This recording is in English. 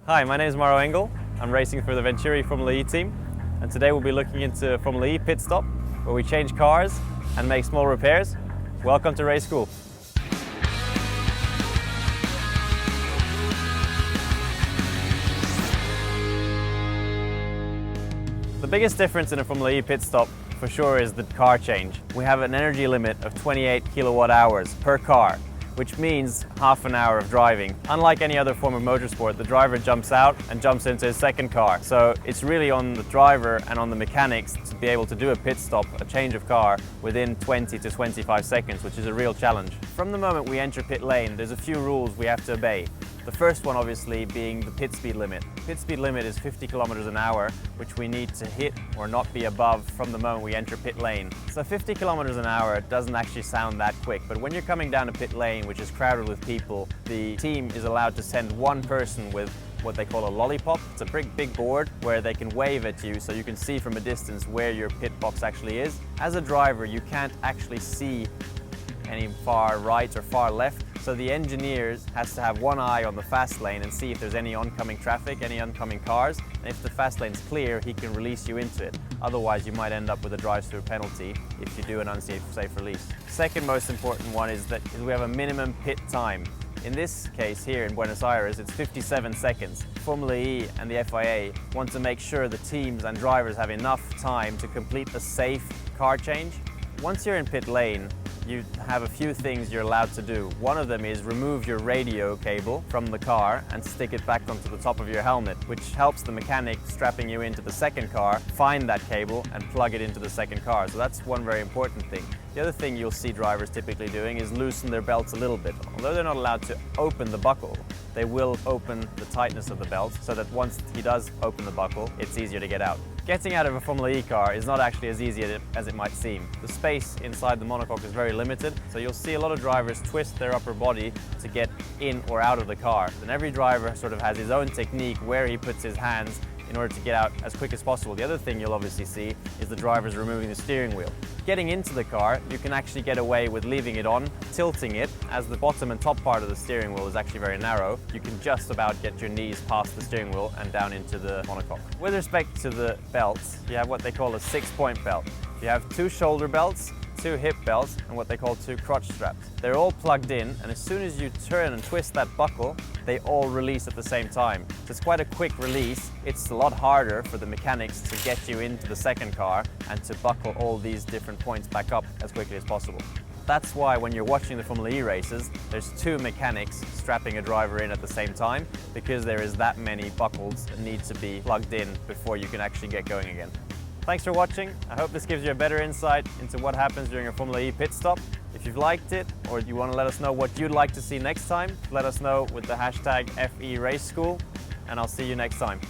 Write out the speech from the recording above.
Hi, my name is Maro Engel. I'm racing for the Venturi Formula E team, and today we'll be looking into a Formula E pit stop where we change cars and make small repairs. Welcome to race school. The biggest difference in a Formula E pit stop for sure is the car change. We have an energy limit of 28 kilowatt hours per car, which means half an hour of driving. Unlike any other form of motorsport, the driver jumps out and jumps into his second car. So it's really on the driver and on the mechanics to be able to do a pit stop, a change of car, within 20 to 25 seconds, which is a real challenge. From the moment we enter pit lane, there's a few rules we have to obey. The first one obviously being the pit speed limit. The pit speed limit is 50 kilometers an hour, which we need to hit or not be above from the moment we enter pit lane. So 50 kilometers an hour doesn't actually sound that quick, but when you're coming down a pit lane, which is crowded with people, the team is allowed to send one person with what they call a lollipop. It's a big board where they can wave at you so you can see from a distance where your pit box actually is. As a driver, you can't actually see any far right or far left. So the engineers has to have one eye on the fast lane and see if there's any oncoming traffic, any oncoming cars. And if the fast lane's clear, he can release you into it. Otherwise, you might end up with a drive-through penalty if you do an unsafe release. Second most important one is that we have a minimum pit time. In this case here in Buenos Aires, it's 57 seconds. Formula E and the FIA want to make sure the teams and drivers have enough time to complete a safe car change. Once you're in pit lane, you have a few things you're allowed to do. One of them is remove your radio cable from the car and stick it back onto the top of your helmet, which helps the mechanic strapping you into the second car find that cable and plug it into the second car. So that's one very important thing. The other thing you'll see drivers typically doing is loosen their belts a little bit. Although they're not allowed to open the buckle, they will open the tightness of the belt so that once he does open the buckle, it's easier to get out. Getting out of a Formula E car is not actually as easy as it might seem. The space inside the monocoque is very limited, so you'll see a lot of drivers twist their upper body to get in or out of the car. And every driver sort of has his own technique where he puts his hands in order to get out as quick as possible. The other thing you'll obviously see is the drivers removing the steering wheel. Getting into the car, you can actually get away with leaving it on, tilting it, as the bottom and top part of the steering wheel is actually very narrow. You can just about get your knees past the steering wheel and down into the monocoque. With respect to the belts, you have what they call a 6-point belt. You have 2 shoulder belts, 2 hip belts, and what they call 2 crotch straps. They're all plugged in, and as soon as you turn and twist that buckle, they all release at the same time. So it's quite a quick release. It's a lot harder for the mechanics to get you into the second car and to buckle all these different points back up as quickly as possible. That's why when you're watching the Formula E races, there's 2 mechanics strapping a driver in at the same time, because there is that many buckles that need to be plugged in before you can actually get going again. Thanks for watching. I hope this gives you a better insight into what happens during a Formula E pit stop. If you've liked it or you want to let us know what you'd like to see next time, let us know with the hashtag FE Race School, and I'll see you next time.